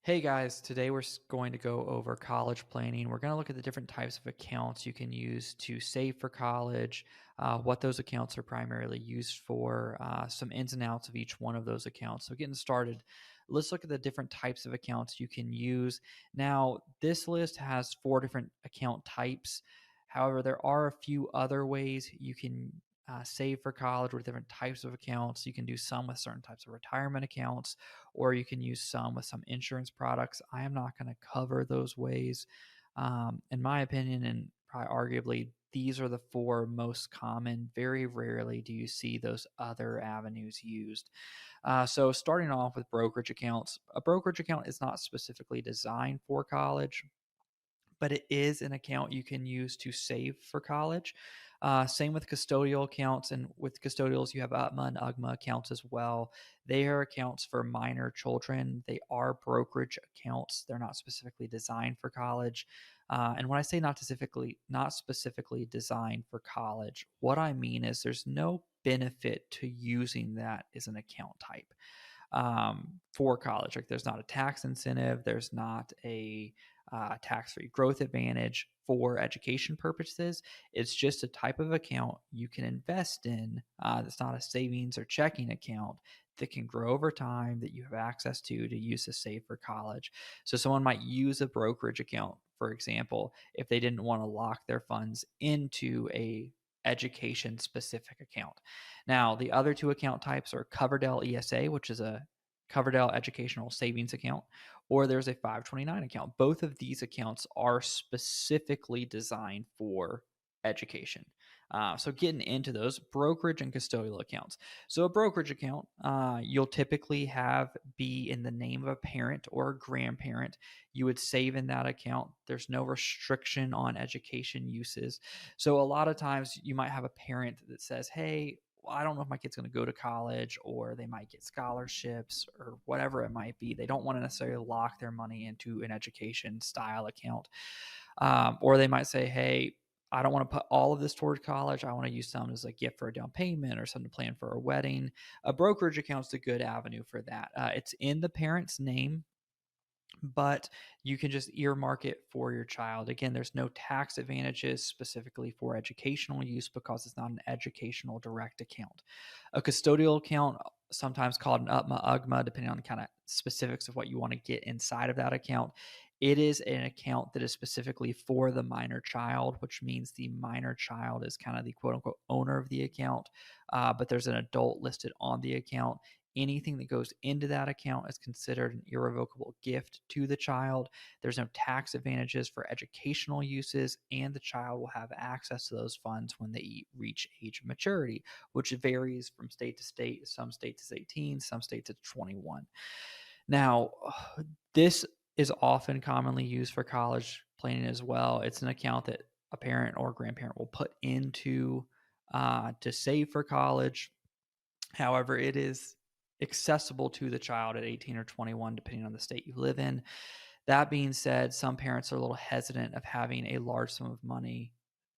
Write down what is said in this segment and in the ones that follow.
Hey guys, today we're going to go over college planning. We're going to look at the different types of accounts you can use to save for college, what those accounts are primarily used for, some ins and outs of each one of those accounts. So, getting started, let's look at the different types of accounts you can use. Now, this list has four different account types. However, there are a few other ways you can save for college with different types of accounts. You can do some with certain types of retirement accounts, or you can use some with some insurance products. I am not going to cover those ways. In my opinion, and probably arguably, these are the four most common. Very rarely do you see those other avenues used. So, starting off with brokerage accounts, a brokerage account is not specifically designed for college, but it is an account you can use to save for college. Same with custodial accounts, and with custodials, you have UTMA and UGMA accounts as well. They are accounts for minor children. They are brokerage accounts. They're not specifically designed for college. And when I say not specifically designed for college, what I mean is there's no benefit to using that as an account type for college. Like there's not a tax incentive, there's not a tax free growth advantage for education purposes. It's just a type of account you can invest in that's not a savings or checking account that can grow over time that you have access to use to save for college. So someone might use a brokerage account, for example, if they didn't want to lock their funds into a education specific account. Now, the other two account types are Coverdell ESA, which is a Coverdell Educational Savings Account, or there's a 529 account. Both of these accounts are specifically designed for education. So, getting into those brokerage and custodial accounts. So, a brokerage account, you'll typically have be in the name of a parent or a grandparent. You would save in that account. There's no restriction on education uses. So, a lot of times you might have a parent that says, "Hey, well, I don't know if my kid's going to go to college, or they might get scholarships or whatever it might be. They don't want to necessarily lock their money into an education style account. Or they might say, hey, I don't want to put all of this toward college. I want to use some as a gift for a down payment or something to plan for a wedding. A brokerage account's a good avenue for that. It's in the parent's name, but you can just earmark it for your child. Again, there's no tax advantages specifically for educational use because it's not an educational direct account. A custodial account, sometimes called an UTMA, UGMA, depending on the kind of specifics of what you want to get inside of that account. It is an account that is specifically for the minor child, which means the minor child is kind of the quote unquote owner of the account, but there's an adult listed on the account. Anything that goes into that account is considered an irrevocable gift to the child. There's no tax advantages for educational uses, and the child will have access to those funds when they reach age of maturity, which varies from state to state. Some states it's 18, some states it's 21. Now, this is often commonly used for college planning as well. It's an account that a parent or grandparent will put into to save for college. However, it is accessible to the child at 18 or 21, depending on the state you live in. That being said, some parents are a little hesitant of having a large sum of money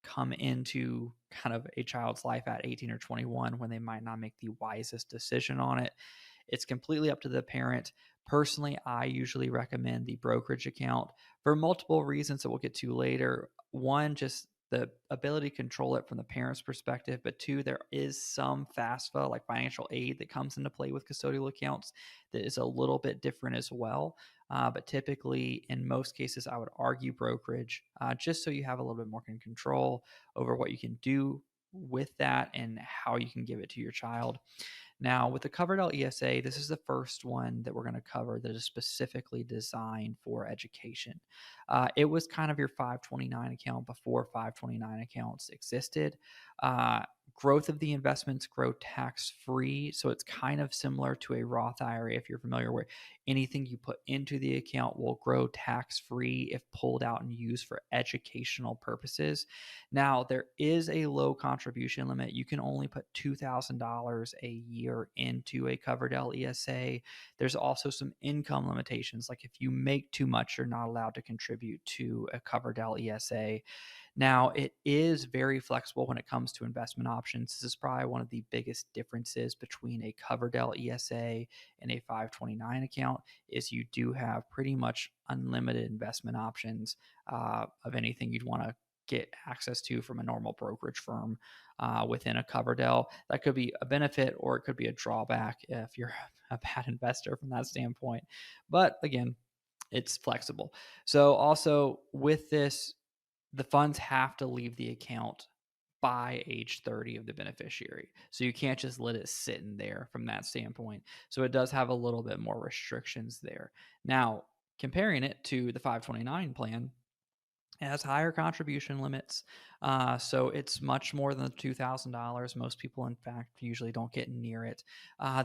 come into kind of a child's life at 18 or 21 when they might not make the wisest decision on it. It's completely up to the parent. Personally, I usually recommend the brokerage account for multiple reasons that we'll get to later. One, just the ability to control it from the parent's perspective, but two, there is some FAFSA, like financial aid, that comes into play with custodial accounts that is a little bit different as well. But typically, in most cases, I would argue brokerage, just so you have a little bit more control over what you can do with that and how you can give it to your child. Now, with the Coverdell ESA, this is the first one that we're going to cover that is specifically designed for education. It was kind of your 529 account before 529 accounts existed. Growth of the investments grow tax free. So it's kind of similar to a Roth IRA, if you're familiar, where anything you put into the account will grow tax free if pulled out and used for educational purposes. Now, there is a low contribution limit. You can only put $2,000 a year into a Coverdell ESA. There's also some income limitations. Like if you make too much, you're not allowed to contribute to a Coverdell ESA. Now, it is very flexible when it comes to investment options. This is probably one of the biggest differences between a Coverdell ESA and a 529 account is you do have pretty much unlimited investment options of anything you'd want to get access to from a normal brokerage firm within a Coverdell. That could be a benefit or it could be a drawback if you're a bad investor from that standpoint. But again, it's flexible. So also with this, the funds have to leave the account by age 30 of the beneficiary. So you can't just let it sit in there from that standpoint. So it does have a little bit more restrictions there. Now, comparing it to the 529 plan, it has higher contribution limits. So it's much more than the $2,000. Most people, in fact, usually don't get near it.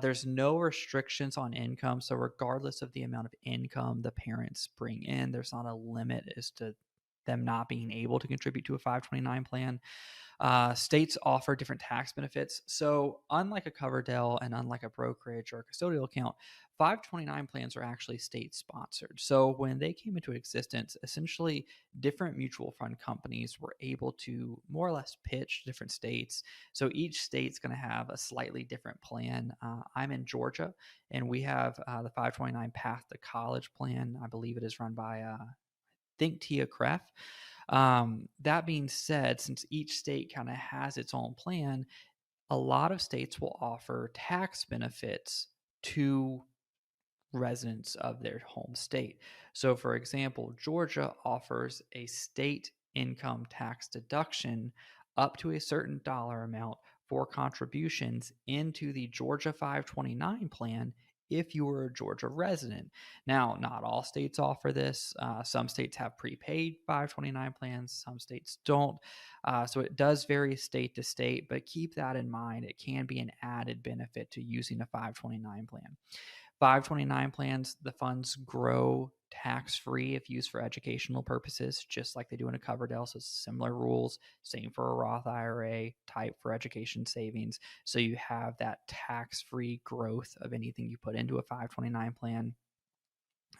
There's no restrictions on income. So, regardless of the amount of income the parents bring in, there's not a limit as to them not being able to contribute to a 529 plan. States offer different tax benefits. So, unlike a Coverdell and unlike a brokerage or a custodial account, 529 plans are actually state sponsored. So, when they came into existence, essentially different mutual fund companies were able to more or less pitch different states. So, each state's going to have a slightly different plan. I'm in Georgia, and we have the 529 Path to College plan. I believe it is run by think Tia Kreff. That being said, since each state kind of has its own plan, a lot of states will offer tax benefits to residents of their home state. So, for example, Georgia offers a state income tax deduction up to a certain dollar amount for contributions into the Georgia 529 plan if you were a Georgia resident. Now, not all states offer this. Some states have prepaid 529 plans, some states don't. So it does vary state to state, but keep that in mind. It can be an added benefit to using a 529 plan. 529 plans, the funds grow tax free if used for educational purposes, just like they do in a Coverdell. So, similar rules, same for a Roth IRA, type for education savings. So, you have that tax free growth of anything you put into a 529 plan.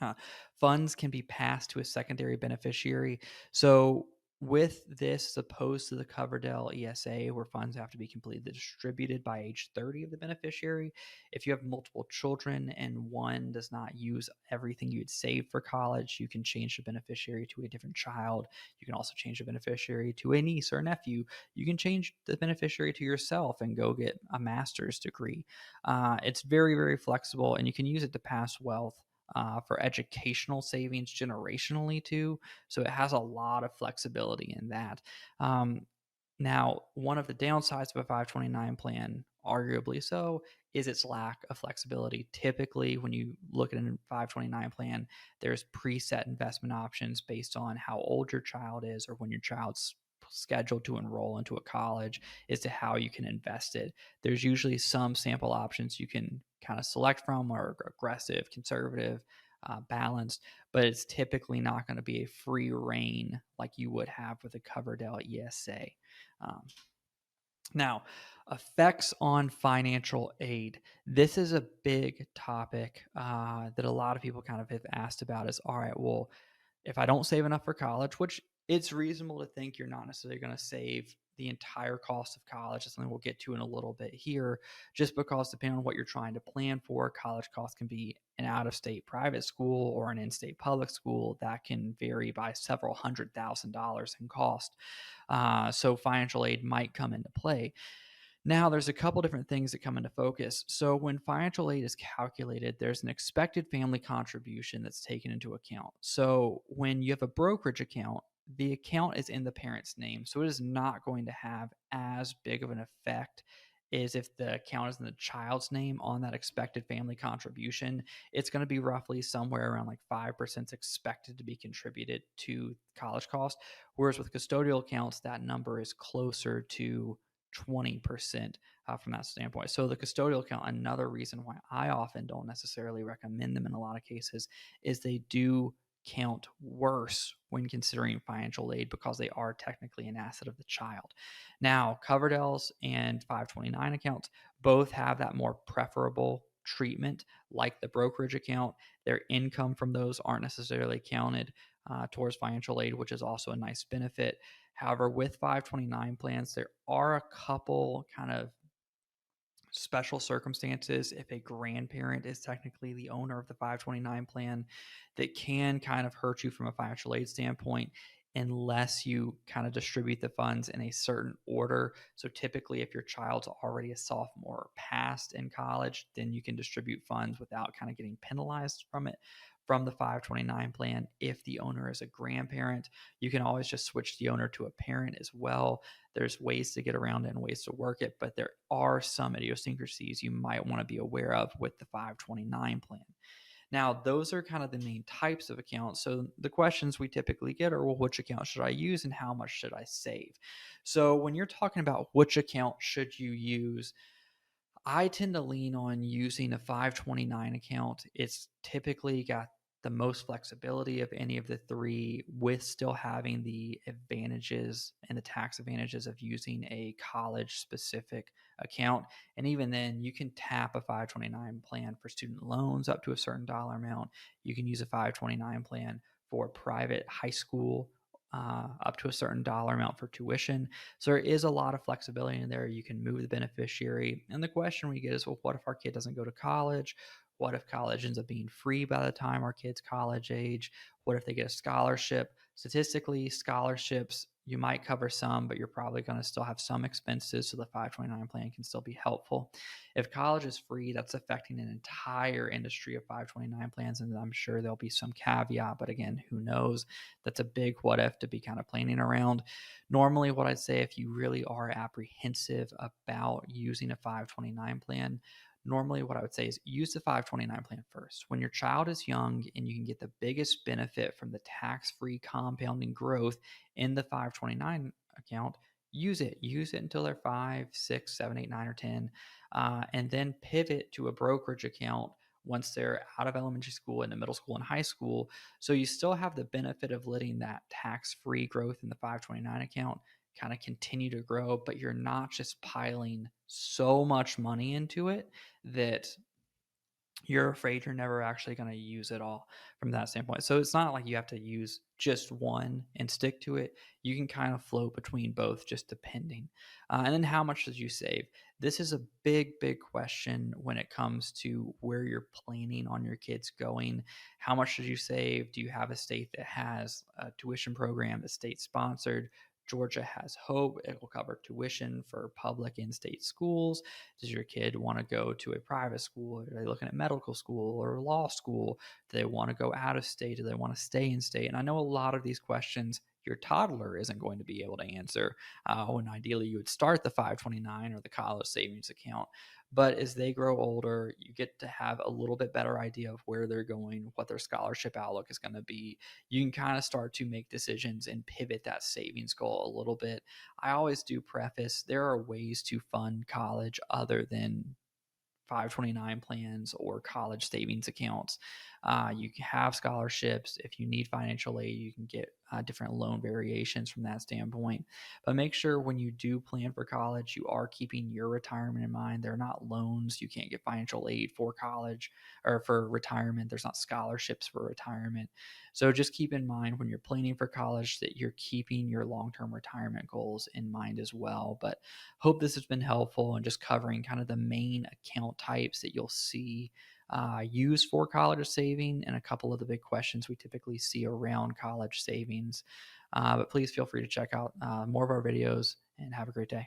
Uh, Funds can be passed to a secondary beneficiary. So, with this, as opposed to the Coverdell ESA, where funds have to be completely distributed by age 30 of the beneficiary, if you have multiple children and one does not use everything you had saved for college, you can change the beneficiary to a different child. You can also change the beneficiary to a niece or nephew. You can change the beneficiary to yourself and go get a master's degree. It's very, very flexible, and you can use it to pass wealth for educational savings generationally too. So it has a lot of flexibility in that. Um, Now, one of the downsides of a 529 plan, arguably so, is its lack of flexibility. Typically, when you look at a 529 plan, there's preset investment options based on how old your child is or when your child's scheduled to enroll into a college as to how you can invest it. There's usually some sample options you can kind of select from, or aggressive, conservative, balanced, but it's typically not going to be a free reign like you would have with a Coverdell ESA. Um, Now, effects on financial aid. This is a big topic that a lot of people kind of have asked about is, all right, well, if I don't save enough for college, which it's reasonable to think you're not necessarily going to save the entire cost of college. That's something we'll get to in a little bit here, just because depending on what you're trying to plan for, college costs can be an out-of-state private school or an in-state public school that can vary by several $100,000 in cost. So financial aid might come into play. Now, there's a couple different things that come into focus. So, when financial aid is calculated, there's an expected family contribution that's taken into account. So, when you have a brokerage account, the account is in the parent's name. So, it is not going to have as big of an effect as if the account is in the child's name on that expected family contribution. It's going to be roughly somewhere around like 5% expected to be contributed to college costs. Whereas with custodial accounts, that number is closer to 20% from that standpoint. So the custodial account, another reason why I often don't necessarily recommend them in a lot of cases, is they do count worse when considering financial aid because they are technically an asset of the child. Now, Coverdells and 529 accounts both have that more preferable treatment like the brokerage account. Their income from those aren't necessarily counted. towards financial aid, which is also a nice benefit. However, with 529 plans, there are a couple kind of special circumstances if a grandparent is technically the owner of the 529 plan that can kind of hurt you from a financial aid standpoint unless you kind of distribute the funds in a certain order. So typically if your child's already a sophomore or past in college, then you can distribute funds without kind of getting penalized from it from the 529 plan. If the owner is a grandparent, you can always just switch the owner to a parent as well. There's ways to get around it and ways to work it, but there are some idiosyncrasies you might want to be aware of with the 529 plan. Now, those are kind of the main types of accounts. So the questions we typically get are, well, which account should I use and how much should I save? So when you're talking about which account should you use, I tend to lean on using a 529 account. It's typically got the most flexibility of any of the three, with still having the advantages and the tax advantages of using a college specific account. And even then, you can tap a 529 plan for student loans up to a certain dollar amount. You can use a 529 plan for private high school up to a certain dollar amount for tuition. So there is a lot of flexibility in there. You can move the beneficiary. And the question we get is, well, what if our kid doesn't go to college? What if college ends up being free by the time our kid's college age? What if they get a scholarship? Statistically, scholarships, you might cover some, but you're probably going to still have some expenses. So the 529 plan can still be helpful. If college is free, that's affecting an entire industry of 529 plans. And I'm sure there'll be some caveat, but again, who knows? That's a big what if to be kind of planning around. Normally, what I'd say if you really are apprehensive about using a 529 plan, normally what I would say is use the 529 plan first. When your child is young and you can get the biggest benefit from the tax-free compounding growth in the 529 account, use it. Use it until they're 5, 6, 7, 8, 9, or 10, and then pivot to a brokerage account once they're out of elementary school, into middle school and high school. So you still have the benefit of letting that tax-free growth in the 529 account kind of continue to grow, but you're not just piling so much money into it that you're afraid you're never actually going to use it all from that standpoint. So it's not like you have to use just one and stick to it. You can kind of float between both just depending. And then how much did you save? This is a big, big question when it comes to where you're planning on your kids going. How much did you save? Do you have a state that has a tuition program that's state sponsored? Georgia has Hope. It will cover tuition for public and state schools. Does your kid want to go to a private school? Are they looking at medical school or law school? Do they want to go out of state? Do they want to stay in state? And I know a lot of these questions your toddler isn't going to be able to answer when ideally you would start the 529 or the college savings account. But as they grow older, you get to have a little bit better idea of where they're going, what their scholarship outlook is going to be. You can kind of start to make decisions and pivot that savings goal a little bit. I always do preface there are ways to fund college other than 529 plans or college savings accounts. You can have scholarships. If you need financial aid, you can get different loan variations from that standpoint. But make sure when you do plan for college, you are keeping your retirement in mind. They're not loans. You can't get financial aid for college or for retirement. There's not scholarships for retirement. So just keep in mind when you're planning for college that you're keeping your long term retirement goals in mind as well. But hope this has been helpful and just covering kind of the main account types that you'll see used for college saving and a couple of the big questions we typically see around college savings. But please feel free to check out more of our videos and have a great day.